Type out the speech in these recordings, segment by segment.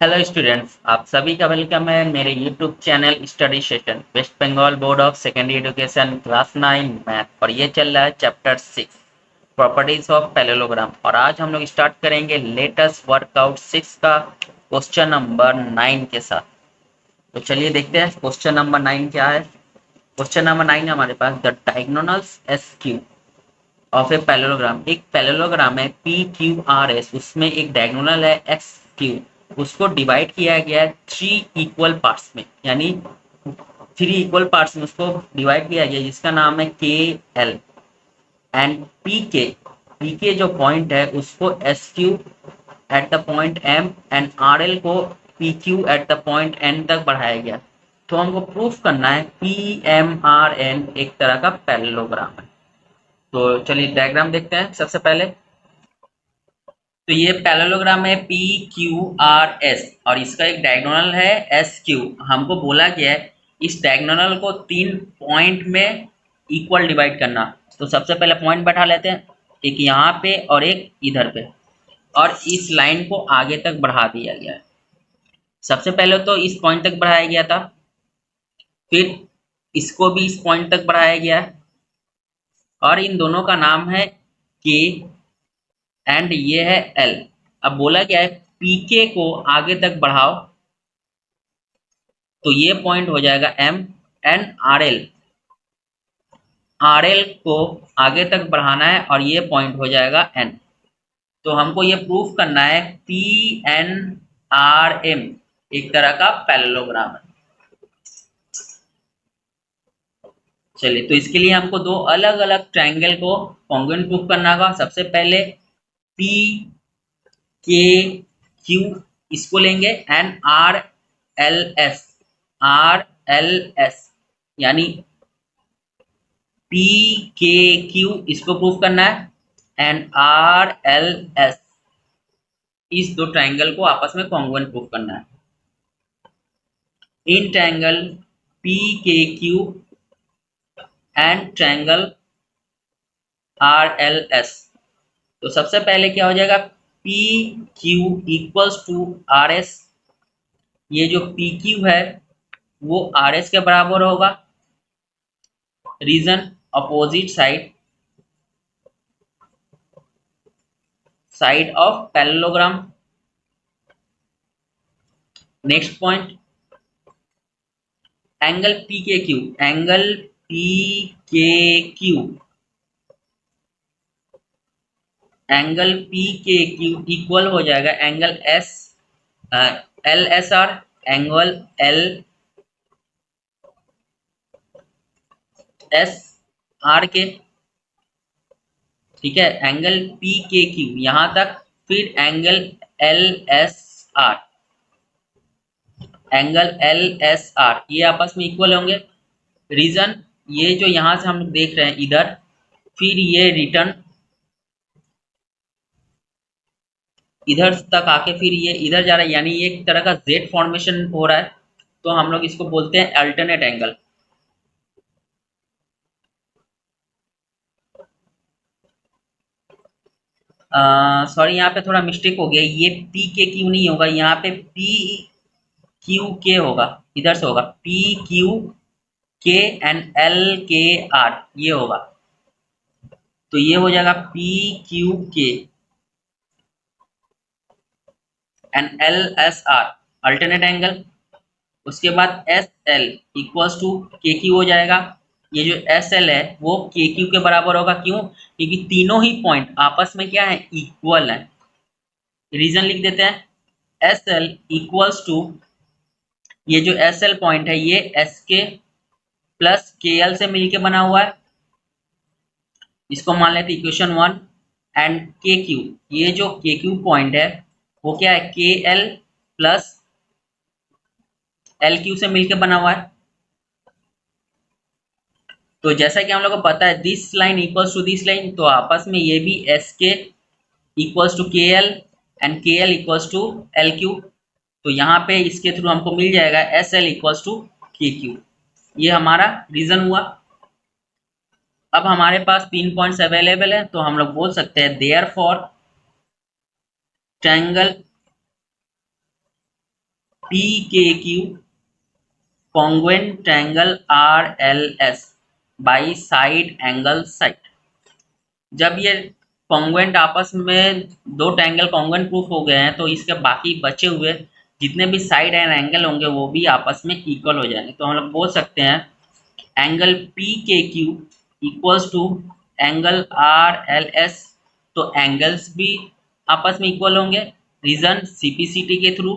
Hello students, आप सभी का वेलकम है मेरे YouTube channel study session West Bengal board of secondary education class 9 math. और ये चल रहा है चैप्टर 6 प्रॉपर्टीज ऑफ पैरेललोग्राम। और आज हम लोग स्टार्ट करेंगे लेटेस्ट वर्कआउट 6 का क्वेश्चन नंबर 9 के साथ। तो चलिए देखते हैं क्वेश्चन नंबर 9 क्या है। क्वेश्चन नंबर 9 है हमारे पास, the diagonals S Q of a parallelogram. एक पैरेललोग्राम है पी क्यू आर एस, उसमें एक डायगोनल है एक्स क्यू। उसको डिवाइड किया गया है 3 इक्वल पार्ट्स में, यानी 3 इक्वल पार्ट्स में उसको डिवाइड किया गया, जिसका नाम है के एल एंड पी के जो पॉइंट है उसको S Q at the point M and R L को P Q at the point N तक बढ़ाया गया। तो हमको प्रूफ करना है पी एम आर एन एक तरह का पैरेललोग्राम है। तो चलिए डायग्राम देखते हैं सबसे पहले। तो ये पैरेललोग्राम है पी क्यू आर एस और इसका एक डायगोनल है एस क्यू। हमको बोला गया है इस डायगोनल को 3 पॉइंट में इक्वल डिवाइड करना। तो सबसे पहले पॉइंट बैठा लेते हैं, एक यहाँ पे और एक इधर पे, और इस लाइन को आगे तक बढ़ा दिया गया है। सबसे पहले तो इस पॉइंट तक बढ़ाया गया था, फिर इसको भी इस पॉइंट तक बढ़ाया गया है, और इन दोनों का नाम है के एंड ये है एल। अब बोला गया है पीके को आगे तक बढ़ाओ, तो ये पॉइंट हो जाएगा एम एंड आर एल को आगे तक बढ़ाना है और ये पॉइंट हो जाएगा एन। तो हमको ये प्रूफ करना है पी एन आर एम एक तरह का पैरेललोग्राम है। चलिए, तो इसके लिए हमको दो अलग अलग ट्रायंगल को कॉन्ग्रुएंट प्रूफ करना होगा। सबसे पहले पी के क्यू इसको लेंगे एंड आर एल एस यानी पी के क्यू इसको प्रूफ करना है एंड आर एल एस इस दो ट्रायंगल को आपस में कॉन्ग्रुएंट प्रूफ करना है। In triangle P K Q and triangle R L S. तो सबसे पहले क्या हो जाएगा, P Q equals to R S. ये जो पी क्यू है वो आर एस के बराबर होगा। Reason opposite side of parallelogram. Next point, angle P K Q angle P K Q equal हो जाएगा angle S L S R angle L S R के। ठीक है, एंगल पी के क्यू यहां तक, फिर एंगल एल एस आर ये आपस में इक्वल होंगे। रीजन, ये जो यहां से हम लोग देख रहे हैं इधर, फिर ये रिटर्न इधर तक आके फिर ये इधर जा रहा है, यानी ये एक तरह का जेड फॉर्मेशन हो रहा है। तो हम लोग इसको बोलते हैं अल्टरनेट एंगल। सॉरी, यहाँ पे थोड़ा मिस्टेक हो गया, ये पी के क्यू नहीं होगा, यहाँ पे पी क्यू के होगा। इधर से होगा पी क्यू के एंड एल के आर, ये होगा। तो ये हो जाएगा पी क्यू के and L S are alternate angle. उसके बाद S L equals to K Q हो जाएगा। ये जो एस एल है वो के क्यू के बराबर होगा। क्यों? क्योंकि तीनों ही पॉइंट आपस में क्या है, इक्वल है। रीजन लिख देते हैं, एस एल इक्वल्स टू, ये जो एस एल पॉइंट है ये एस के प्लस के एल से मिलके बना हुआ है। इसको मान लेते इक्वेशन 1। एंड के क्यू, ये जो के क्यू पॉइंट है वो क्या है, के एल प्लस एल क्यू से मिलके बना हुआ है। तो जैसा कि हम लोग को पता है this line equals to this line, तो आपस में ये भी S K equals to K L and K L equals to L Q. तो यहाँ पे इसके थ्रू हमको मिल जाएगा S L equals to K Q. ये हमारा रीजन हुआ। अब हमारे पास 3 पॉइंट्स अवेलेबल है, तो हम लोग बोल सकते हैं therefore triangle P K Q congruent triangle R L S by side angle side. जब ये कॉन्ग्रुएंट आपस में दो ट्रायंगल कॉन्ग्रुएंट प्रूफ हो गए हैं तो इसके बाकी बचे हुए जितने भी साइड एंड एंगल होंगे वो भी आपस में इक्वल हो जाएंगे। तो हम लोग बोल सकते हैं angle P K Q equals to angle R L S. तो एंगल्स भी आपस में इक्वल होंगे। रीजन सीपीसीटी के through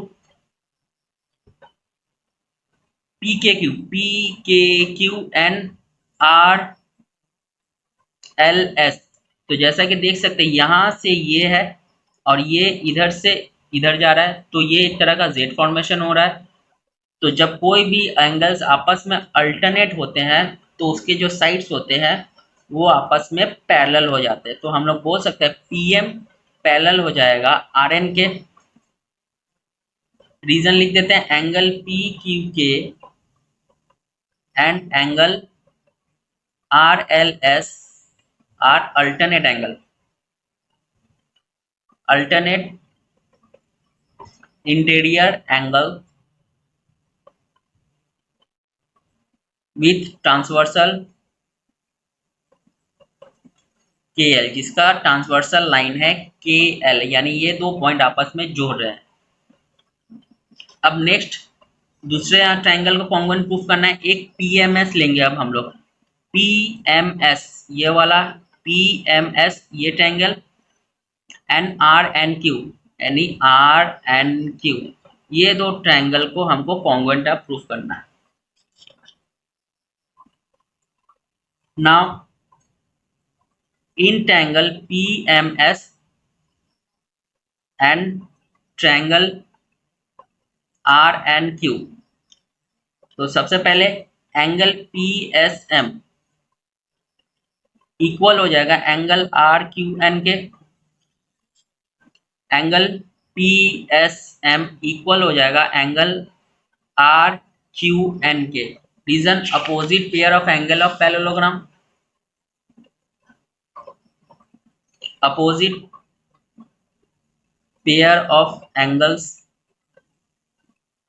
P K Q and R L S. तो जैसा कि देख सकते हैं यहाँ से ये है और ये इधर से इधर जा रहा है तो ये एक तरह का जेड फॉर्मेशन हो रहा है। तो जब कोई भी एंगल्स आपस में अल्टरनेट होते हैं तो उसके जो साइड्स होते हैं वो आपस में पैरेलल हो जाते हैं। तो हम लोग बोल सकते हैं पीएम पैरेलल हो जाएगा आर एन के। रीजन लिख देते हैं एंगल पी क्यू के and angle R L S are alternate angle, alternate interior angle with transversal के एल, जिसका ट्रांसवर्सल लाइन है के एल, यानी ये दो पॉइंट आपस में जोड़ रहे हैं। अब नेक्स्ट दूसरे ट्रायंगल को कॉन्ग्रुएंट प्रूफ करना है। एक पीएमएस लेंगे अब हम लोग, पीएमएस ये वाला, पीएमएस ये triangle and R N Q यानी आर एन क्यू, ये दो ट्रायंगल को हमको कॉन्ग्रुएंट प्रूफ करना है। Now in triangle PMS and triangle R N Q, तो सबसे पहले angle P S M equal हो जाएगा एंगल आर क्यू एन के। Angle P S M equal हो जाएगा एंगल आर क्यू एन के। Reason opposite pair of angle of parallelogram, opposite pair of angles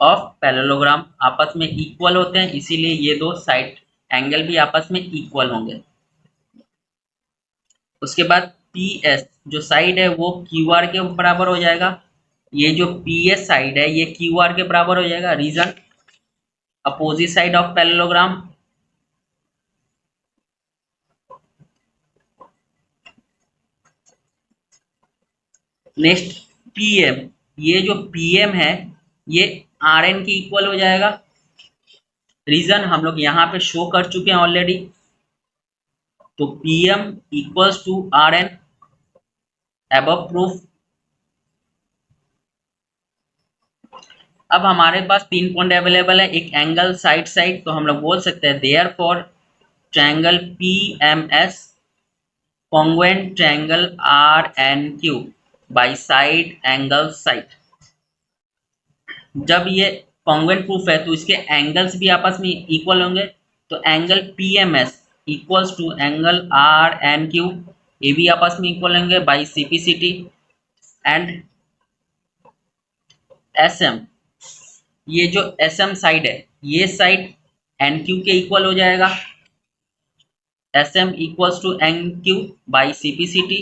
of parallelogram आपस में equal होते हैं, इसीलिए ये दो साइड एंगल भी आपस में इक्वल होंगे। उसके बाद पी एस जो साइड है वो क्यू आर के बराबर हो जाएगा। ये जो पी एस साइड है ये क्यू आर के बराबर हो जाएगा। Reason opposite side of parallelogram. Next PM, ये जो पीएम है ये आर एन के इक्वल हो जाएगा। रीजन हम लोग यहाँ पे शो कर चुके हैं ऑलरेडी। तो PM equals to R N, above proof. अब हमारे पास 3 पॉइंट अवेलेबल है, एक एंगल साइड साइड, तो हम लोग बोल सकते हैं therefore triangle PMS congruent triangle R N Q by side angle side. जब ये कॉन्ग्रुएंट प्रूफ है तो इसके एंगल्स भी आपस में इक्वल होंगे। तो angle PMS equals to angle R N Q, ये भी आपस में इक्वल होंगे बाई सीपीसीटी। एंड एसएम, ये जो एसएम साइड है ये साइड एन क्यू के इक्वल हो जाएगा। SM equals to N Q by CPCT.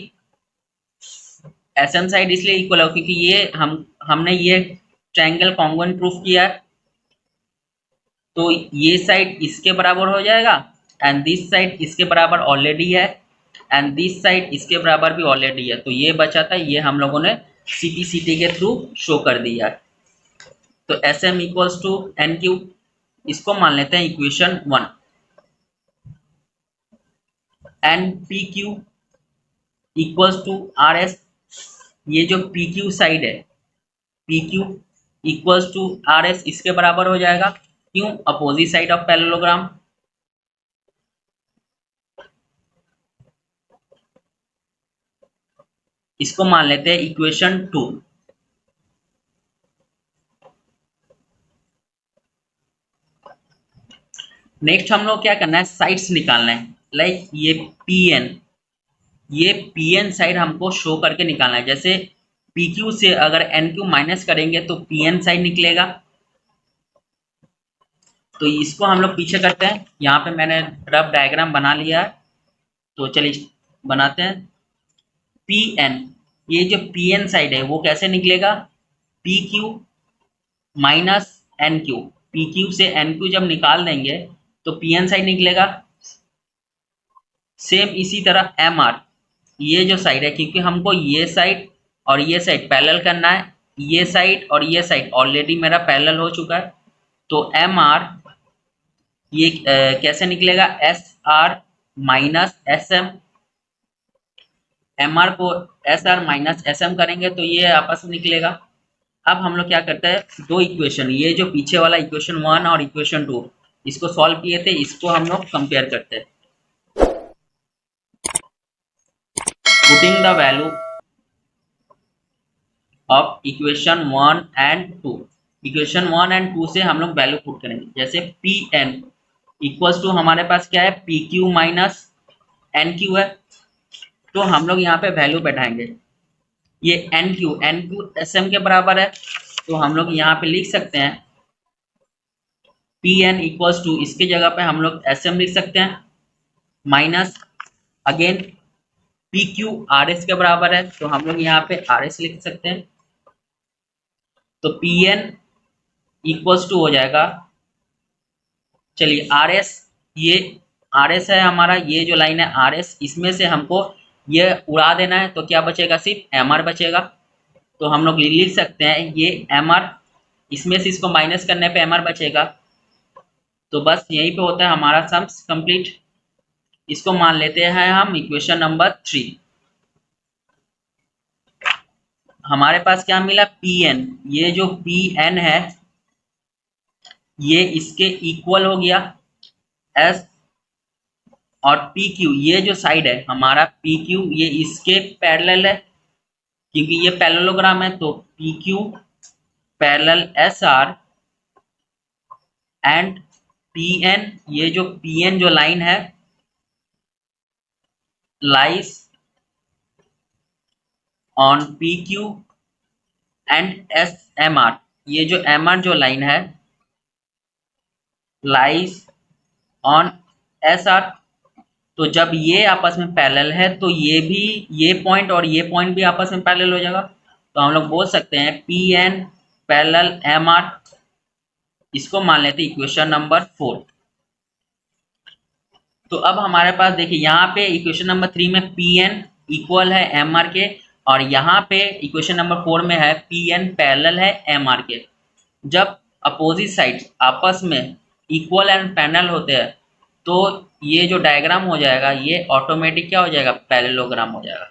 SM side इसलिए इक्वल है क्योंकि ये हमने ये ट्रायंगल कॉन्ग्रुएंट प्रूफ किया है, तो ये साइड इसके बराबर हो जाएगा एंड दिस साइड इसके बराबर ऑलरेडी है एंड दिस साइड इसके बराबर भी ऑलरेडी है। तो ये बचा था, ये हम लोगों ने सीपीसीटी के थ्रू शो कर दिया है। तो S M equals to N Q, इसको मान लेते हैं equation 1। N P Q equals to R S, ये जो पी क्यू साइड है P Q equals to R S इसके बराबर हो जाएगा। क्यों? Opposite side of parallelogram. इसको मान लेते हैं इक्वेशन 2। नेक्स्ट हम लोग क्या करना है, साइड्स निकालना है। लाइक ये पीएन साइड हमको शो करके निकालना है। जैसे पीक्यू से अगर एनक्यू माइनस करेंगे तो पीएन साइड निकलेगा तो इसको हम लोग पीछे करते हैं। यहाँ पे मैंने रफ डायग्राम बना लिया है, तो चलिए बनाते हैं। पी एन, ये जो पी एन साइड है वो कैसे निकलेगा, P Q minus N Q. P Q से एन क्यू जब निकाल देंगे तो पी एन साइड निकलेगा। सेम इसी तरह एम आर, ये जो साइड है, क्योंकि हमको ये साइड और ये साइड पैरेलल करना है, ये साइड और ये साइड ऑलरेडी मेरा पैरेलल हो चुका है, तो एम आर ये कैसे निकलेगा, S R minus S M. M R को S R minus S M करेंगे तो ये आपस में निकलेगा। अब हम लोग क्या करते हैं, दो इक्वेशन, ये जो पीछे वाला इक्वेशन 1 और इक्वेशन 2, इसको सॉल्व किए थे, इसको हम लोग कंपेयर करते हैं। Putting the value of equation 1 and 2, equation 1 and 2 से हम लोग वैल्यू पुट करेंगे। जैसे पी एन इक्वल्स टू हमारे पास क्या है, P Q minus N Q है, तो हम लोग यहाँ पे वैल्यू बैठाएंगे। ये एन क्यू एस एम के बराबर है, तो हम लोग यहाँ पे लिख सकते हैं पी एन इक्वल्स टू, इसके जगह पे हम लोग एस एम लिख सकते हैं, minus again P Q R S के बराबर है, तो हम लोग यहाँ पे आर एस लिख सकते हैं। तो पी एन इक्वल्स टू हो जाएगा, चलिए आर एस, ये आर एस है हमारा, ये जो लाइन है आर एस, इसमें से हमको ये उड़ा देना है, तो क्या बचेगा, सिर्फ एम आर बचेगा। तो हम लोग लिख सकते हैं ये एम आर, इसमें से इसको माइनस करने पे एम आर बचेगा। तो बस यहीं पे होता है हमारा सम्स कंप्लीट। इसको मान लेते हैं हम इक्वेशन नंबर 3। हमारे पास क्या मिला, पी एन, ये जो पी एन है ये इसके इक्वल हो गया एस, और पी क्यू ये जो साइड है हमारा पी क्यू ये इसके पैरेलल है, क्योंकि ये पैरेललोग्राम है, तो P Q parallel S R and P N, ये जो पी एन जो लाइन है lies on P Q and S M R, ये जो एम आर जो लाइन है लाइज ऑन एस आर। तो जब ये आपस में पैरेलल है तो ये भी, ये पॉइंट और ये पॉइंट भी आपस में पैरेलल हो जाएगा, तो हम लोग बोल सकते हैं P N parallel M R. इसको मान लेते हैं इक्वेशन नंबर 4। तो अब हमारे पास देखिए यहाँ पे इक्वेशन नंबर 3 में पी एन इक्वल है एम आर के, और यहाँ पे इक्वेशन नंबर 4 में है पी एन पैरेलल है एम आर के। जब अपोजिट साइड आपस में इक्वल एंड पैरेलल होते हैं तो ये जो डायग्राम हो जाएगा ये ऑटोमेटिक क्या हो जाएगा, पैरेललोग्राम हो जाएगा।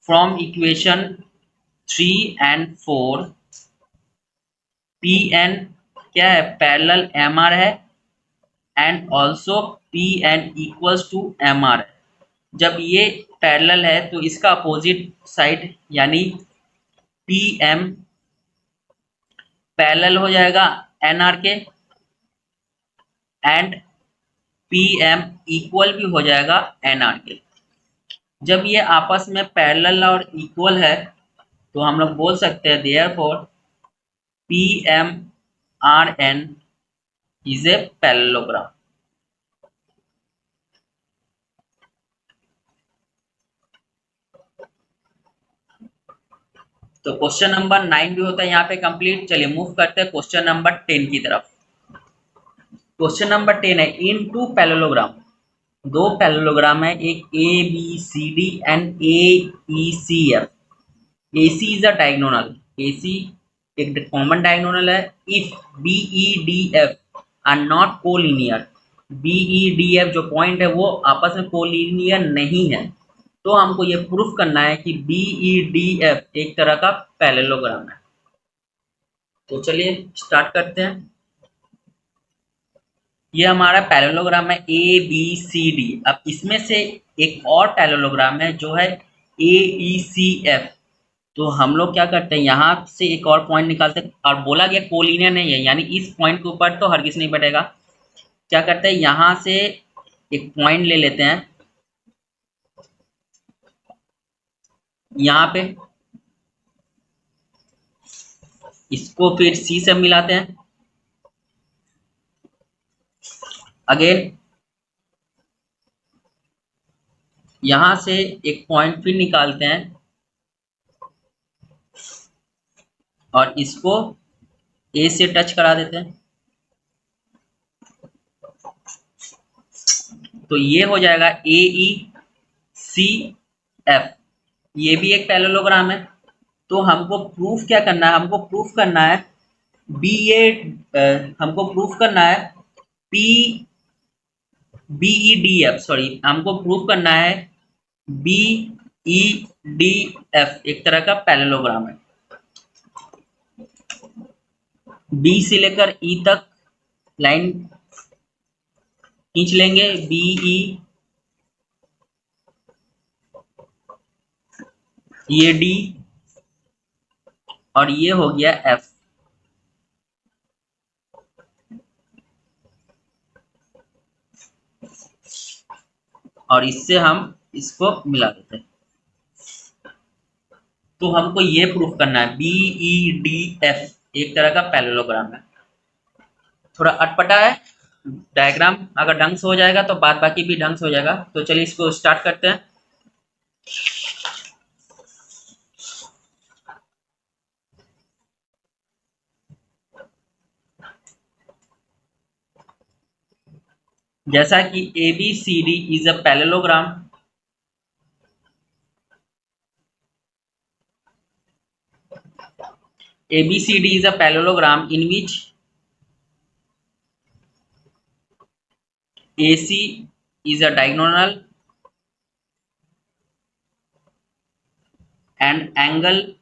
From equation 3 and 4 P N क्या है, पैरेलल एम आर है, and also P N equals to M R है। जब ये पैरेलल है तो इसका अपोजिट साइड यानी पी एम पैरेलल हो जाएगा एन आर के, एंड पी एम इक्वल भी हो जाएगा एन आर के। जब ये आपस में पैरेलल और इक्वल है तो हम लोग बोल सकते हैं therefore P M R N is a parallelogram. तो क्वेश्चन नंबर 9 भी होता है यहाँ पे कंप्लीट। चलिए मूव करते हैं क्वेश्चन नंबर 10 की तरफ। क्वेश्चन नंबर 10 है, इन टू पैरेललोग्राम, दो पैरेललोग्राम है, एक A B C D and A E C F. A C is a diagonal, A C एक कॉमन डायगोनल है। If B E D F are not collinear, B E D F जो point है वो आपस में collinear नहीं है, तो हमको ये प्रूफ करना है कि बी ई डी एफ एक तरह का पैरेललोग्राम है। तो चलिए स्टार्ट करते हैं। ये हमारा पैरेललोग्राम है ए बी सी डी। अब इसमें से एक और पैरेललोग्राम है जो है ए ई सी एफ। तो हम लोग क्या करते हैं, यहाँ से एक और पॉइंट निकालते हैं, और बोला गया कोलिनियर नहीं है, यानी इस पॉइंट के ऊपर तो हरगिज नहीं बैठेगा। क्या करते हैं, यहाँ से एक पॉइंट ले लेते हैं, यहाँ पे इसको फिर सी से मिलाते हैं। अगेन यहां से एक पॉइंट फिर निकालते हैं और इसको ए से टच करा देते हैं। तो ये हो जाएगा ए ई सी एफ। ये भी एक पैरेललोग्राम है। तो हमको प्रूफ क्या करना है, हमको प्रूफ करना है बी ए हमको प्रूफ करना है P B E D F, sorry हमको प्रूफ करना है बी ई डी एफ एक तरह का पैरेललोग्राम है। बी से लेकर ई तक लाइन खींच लेंगे, बी ई, ये डी और ये हो गया एफ। और इससे हम इसको मिला देते हैं। तो हमको ये प्रूफ करना है बी ई डी एफ एक तरह का पैरेललोग्राम है। थोड़ा अटपटा है डायग्राम, अगर ढंग से हो जाएगा तो बाद बाकी भी ढंग से हो जाएगा। तो चलिए इसको स्टार्ट करते हैं। जैसा कि A B C D is a parallelogram, ABCD is a parallelogram in which AC is a diagonal and angle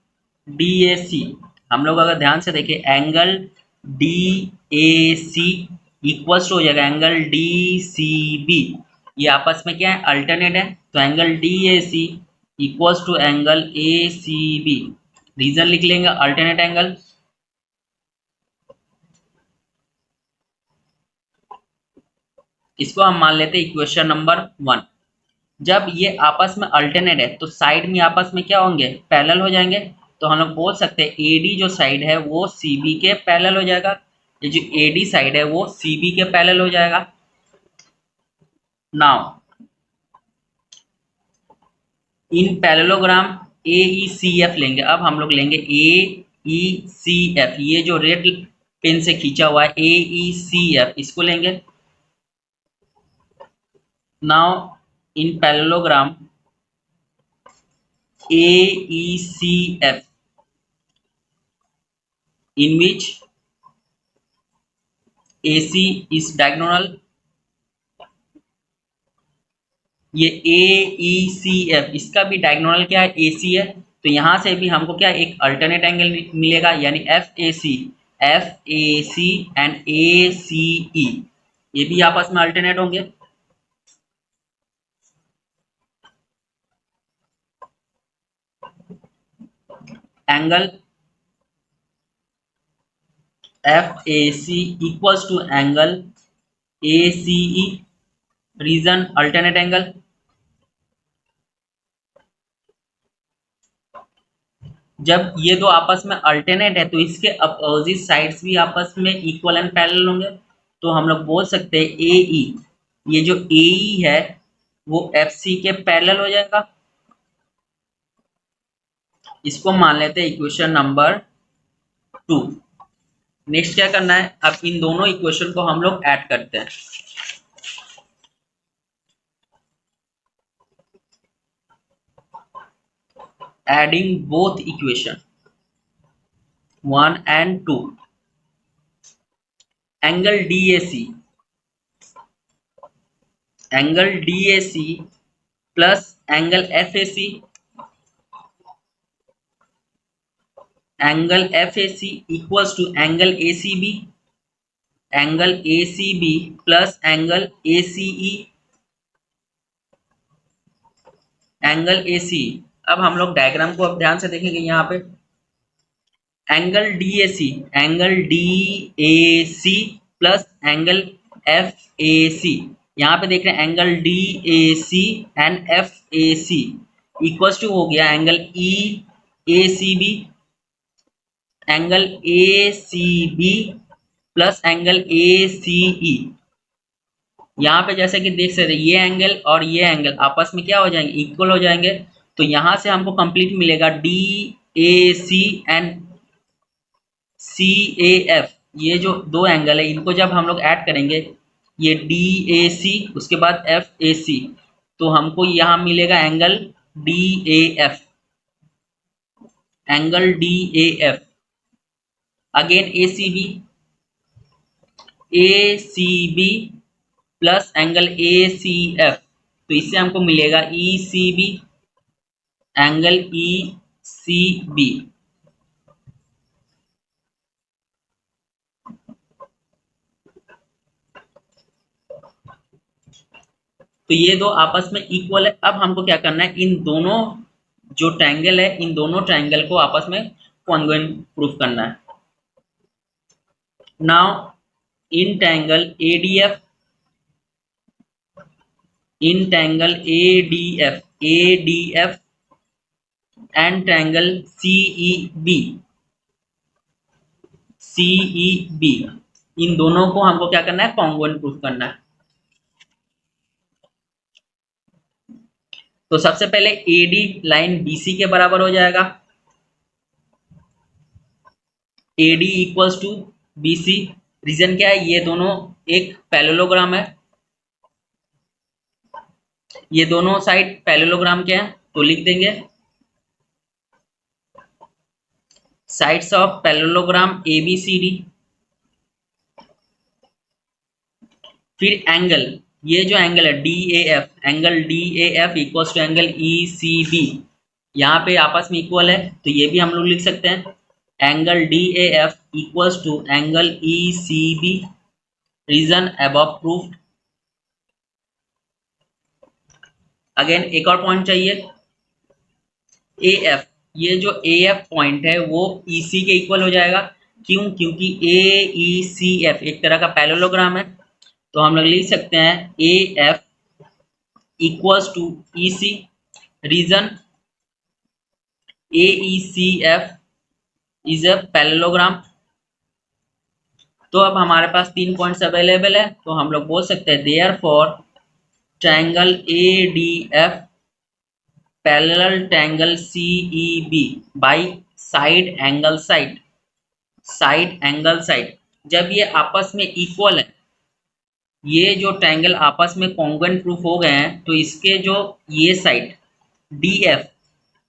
DAC, हम लोग अगर ध्यान से देखें एंगल DAC इक्वल्स हो जाएगा एंगल DCB। ये आपस में क्या है, अल्टरनेट है। तो angle DAC equals to angle ACB। Reason लिख लेंगे अल्टरनेट एंगल। इसको हम मान लेते हैं इक्वेशन नंबर 1। जब ये आपस में अल्टरनेट है तो साइड में आपस में क्या होंगे, पैरेलल हो जाएंगे। तो हम लोग बोल सकते हैं एडी जो साइड है वो सीबी के पैरेलल हो जाएगा। ये जो एडी साइड है वो सीबी के पैरेलल हो जाएगा। Now in parallelogram A E C F लेंगे। अब हम लोग लेंगे ए ई सी एफ, ये जो रेड पेन से खींचा हुआ है ए ई सी एफ, इसको लेंगे। Now in parallelogram AECF in which AC is diagonal, ये AECF इसका भी डायगोनल क्या है, AC है। तो यहां से भी हमको क्या एक अल्टरनेट एंगल मिलेगा, यानी FAC एंड ACE ये भी आपस में अल्टरनेट होंगे। Angle FAC equals to angle ACE, reason alternate angle. जब ये दो आपस में अल्टरनेट है तो इसके अपोजिट साइड्स भी आपस में इक्वल एंड पैरेलल होंगे। तो हम लोग बोल सकते हैं AE, ये जो AE है वो FC के पैरेलल हो जाएगा। इसको मान लेते हैं इक्वेशन नंबर 2। नेक्स्ट क्या करना है, अब इन दोनों इक्वेशन को हम लोग ऐड करते हैं। Adding both equation 1 and 2, angle DAC plus angle FAC equals to angle ACB plus angle ACE। अब हम लोग डायग्राम को अब ध्यान से देखेंगे। यहाँ पे angle DAC plus angle FAC, यहाँ पे देख रहे हैं angle DAC and FAC equals to हो गया angle EACB। Angle A C B plus angle A C E. यहाँ पे जैसे कि देख सकते हैं ये एंगल और ये एंगल आपस में क्या हो जाएंगे, इक्वल हो जाएंगे। तो यहाँ से हमको कंप्लीट मिलेगा D A C and C A F. ये जो दो एंगल है इनको जब हम लोग ऐड करेंगे, ये डी ए सी उसके बाद एफ ए सी, तो हमको यहाँ मिलेगा angle D A F, angle D A F. Again A C B plus angle A C F, तो इससे हमको मिलेगा E C B, angle E C B. तो ये दो आपस में इक्वल है। अब हमको क्या करना है, इन दोनों जो ट्रायंगल है इन दोनों ट्रायंगल को आपस में कॉन्ग्रुएंट प्रूफ करना है। Now in triangle ADF, in triangle ADF and triangle CEB, इन दोनों को हमको क्या करना है, कॉन्ग्रुएंट प्रूफ करना है। तो सबसे पहले एडी लाइन बीसी के बराबर हो जाएगा, एडी इक्वल्स टू बीसी। रीजन क्या है, ये दोनों एक पैरेललोग्राम है, ये दोनों साइड पैरेललोग्राम के हैं, तो लिख देंगे sides of parallelogram A B C D. फिर एंगल, ये जो एंगल है D A F, angle D A F equals to angle E C B, यहाँ पे आपस में इक्वल है, तो ये भी हम लोग लिख सकते हैं angle D A F equals to angle E C B. Reason above proofed. Again एक और पॉइंट चाहिए, ए एफ, ये जो ए एफ पॉइंट है वो ई सी के इक्वल हो जाएगा। क्यों, क्योंकि ए ई सी एफ एक तरह का पैरेललोग्राम है, तो हम लोग लिख सकते हैं A F equals to E C. Reason A E C F is a parallelogram. तो अब हमारे पास 3 पॉइंट्स अवेलेबल है, तो हम लोग बोल सकते हैं therefore triangle A D F parallel triangle C E B by side angle side, side angle side. जब ये आपस में इक्वल है, ये जो ट्रायंगल आपस में कॉन्ग्रुएंट प्रूफ हो गए हैं, तो इसके जो ये साइड डी एफ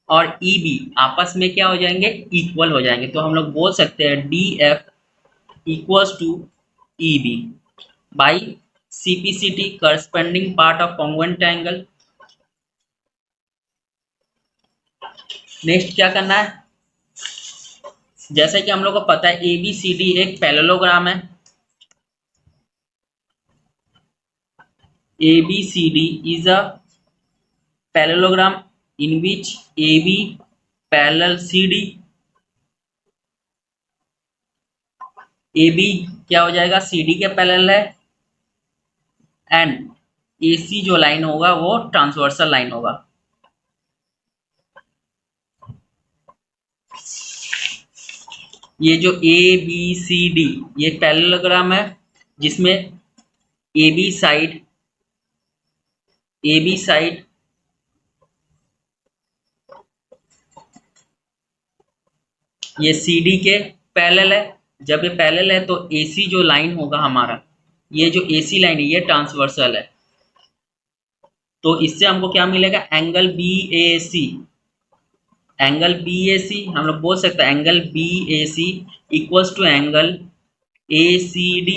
और ई बी आपस में क्या हो जाएंगे, इक्वल हो जाएंगे। तो हम लोग बोल सकते हैं D F equals to E B by CPCT corresponding part of congruent triangle। Next क्या करना है, जैसे कि हम लोग को पता है ABCD एक पैरेललोग्राम है, ABCD is a parallelogram in which AB parallel CD, AB क्या हो जाएगा, CD के पैरेलल है, एंड AC जो लाइन होगा वो ट्रांसवर्सल लाइन होगा। ये जो ABCD ये पैरेललोग्राम है जिसमें AB साइड ये CD के पैरेलल है। जब ये पैरेलल है तो AC जो लाइन होगा हमारा, ये जो AC लाइन है ये ट्रांसवर्सल है, तो इससे हमको क्या मिलेगा, एंगल BAC, एंगल BAC हम लोग बोल सकते हैं angle BAC equals to angle ACD,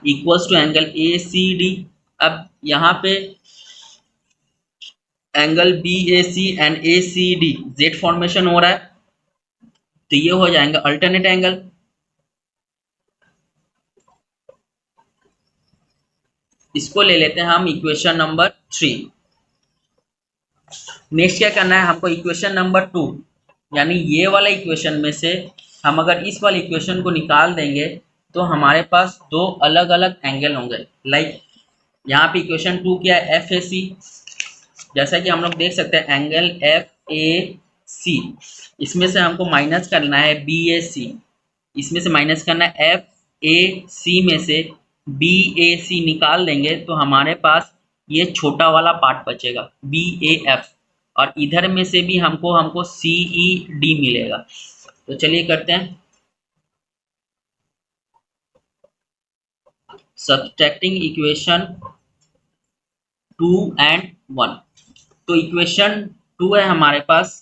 equals to angle ACD। अब यहाँ पे angle BAC and ACD Z formation हो रहा है, तो ये हो जाएंगे अल्टरनेट एंगल। इसको ले लेते हैं हम इक्वेशन नंबर 3। नेक्स्ट क्या करना है हमको, इक्वेशन नंबर 2 यानी ये वाला इक्वेशन में से हम अगर इस वाले इक्वेशन को निकाल देंगे तो हमारे पास दो अलग अलग एंगल होंगे। लाइक यहाँ पे इक्वेशन 2 क्या है, FAC, जैसा कि हम लोग देख सकते हैं एंगल FAC सी, इसमें से हमको माइनस करना है बी ए सी, इसमें से माइनस करना है एफ ए सी में से बी ए सी निकाल देंगे तो हमारे पास ये छोटा वाला पार्ट बचेगा बी ए एफ, और इधर में से भी हमको सी ई डी मिलेगा। तो चलिए करते हैं सब्सट्रैक्टिंग इक्वेशन 2 एंड 1। तो इक्वेशन 2 है हमारे पास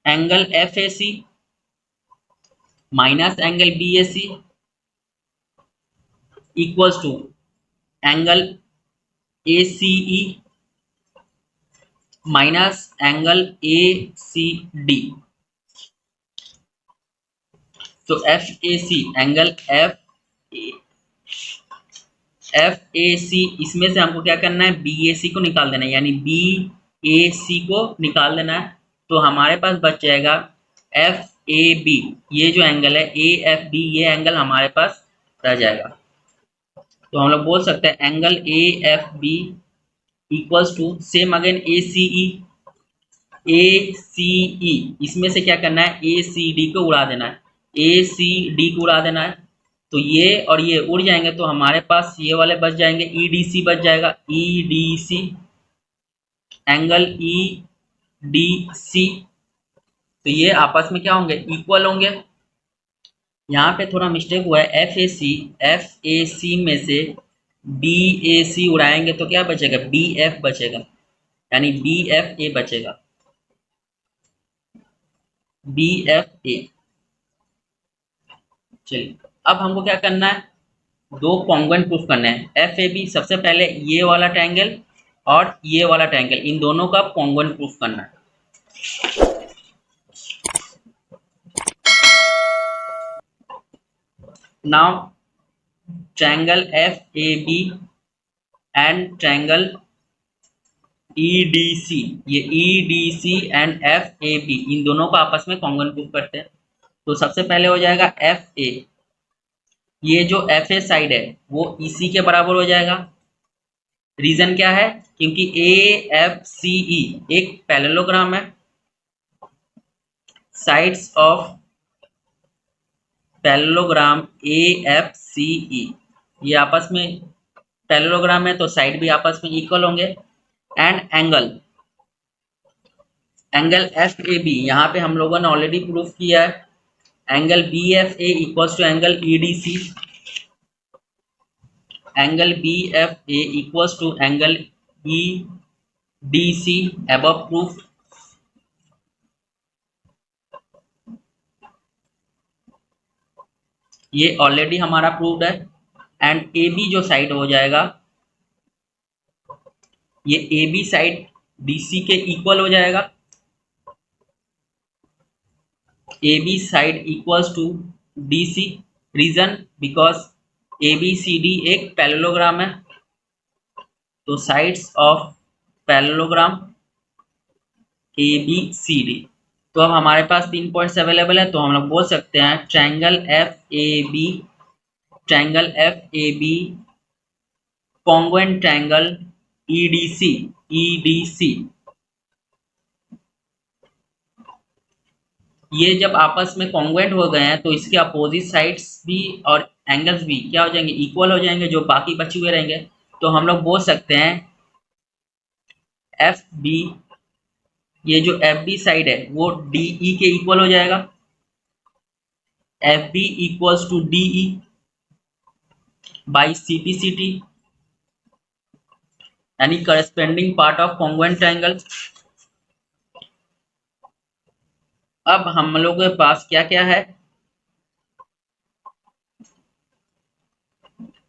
angle F A C minus angle B A C equals to angle A C E minus angle A C D. तो F A C angle F A C, इसमें से हमको क्या करना है बी ए सी को निकाल देना है, यानी बी ए सी को निकाल देना है। तो हमारे पास बच जाएगा एफ ए बी, ये जो एंगल है ए एफ बी, ये एंगल हमारे पास रह जाएगा। तो हम लोग बोल सकते हैं angle A F B equals to same again A C E, A C E, इसमें से क्या करना है ए सी डी को उड़ा देना है, ए सी डी को उड़ा देना है। तो ये और ये उड़ जाएंगे तो हमारे पास ये वाले बच जाएंगे, ई डी सी बच जाएगा, E D C angle E D C. तो ये आपस में क्या होंगे इक्वल होंगे। यहाँ पे थोड़ा मिस्टेक हुआ है, एफ ए सी में से बी ए सी उड़ाएंगे तो क्या बचेगा बी एफ बचेगा, यानी बी एफ ए बचेगा, बी एफ ए। चलिए अब हमको क्या करना है दो कॉन्ग्रुएंट प्रूफ करना है एफ ए बी। सबसे पहले ये वाला ट्रायंगल और ये वाला ट्रायंगल, इन दोनों का कॉन्ग्रुएंट प्रूफ करना है। Now triangle F A B and triangle E D C, ये E D C and F A B, इन दोनों को आपस में कॉन्ग्रुएंट प्रूफ करते हैं। तो सबसे पहले हो जाएगा एफ ए, ये जो एफ ए साइड है वो इसी के बराबर हो जाएगा। रीजन क्या है, क्योंकि ए एफ सी ई एक पैरेललोग्राम है, sides of parallelogram A F C E, ये आपस में पैरेललोग्राम है तो साइड भी आपस में इक्वल होंगे। And angle F A B, यहाँ पे हम लोगों ने ऑलरेडी प्रूफ किया है, angle B F A equals to angle E D C, angle B F A equals to angle E D C, above proof. ये ऑलरेडी हमारा प्रूव्ड है। एंड ए बी जो साइड हो जाएगा, ये A B side D C के equal हो जाएगा, A B side equals to D C. Reason because A B C D एक पैरेललोग्राम है, तो sides of parallelogram A B C D. तो अब हमारे पास 3 पॉइंट्स अवेलेबल है, तो हम लोग बोल सकते हैं triangle F A B congruent triangle E D C. ये जब आपस में कॉन्ग्रुएंट हो गए हैं तो इसके अपोजिट साइड्स भी और एंगल्स भी क्या हो जाएंगे इक्वल हो जाएंगे, जो बाकी बचे हुए रहेंगे। तो हम लोग बोल सकते हैं एफ बी, ये जो एफ बी साइड है वो डी ई के इक्वल हो जाएगा, F B equals to D E by C P C T, यानी corresponding part of congruent triangle. अब हम लोगों के पास क्या क्या है,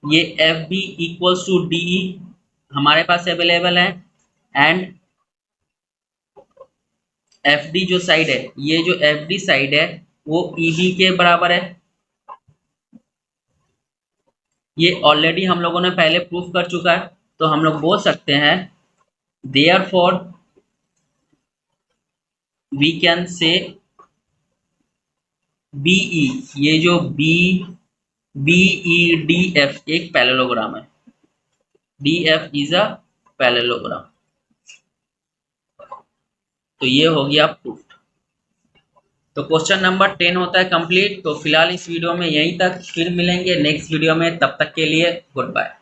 ये F B equals to D E हमारे पास अवेलेबल है, एंड एफ डी जो साइड है, ये जो एफ डी साइड है वो ई बी के बराबर है। ये ऑलरेडी हम लोगों ने पहले प्रूफ कर चुका है। तो हम लोग बोल सकते हैं therefore we can say BE, ये जो बीई डी एफ एक पैरेललोग्राम है, D F is a parallelogram. तो ये हो गया प्रूफ। तो क्वेश्चन नंबर 10 होता है कंप्लीट। तो फिलहाल इस वीडियो में यहीं तक, फिर मिलेंगे नेक्स्ट वीडियो में, तब तक के लिए गुड बाय।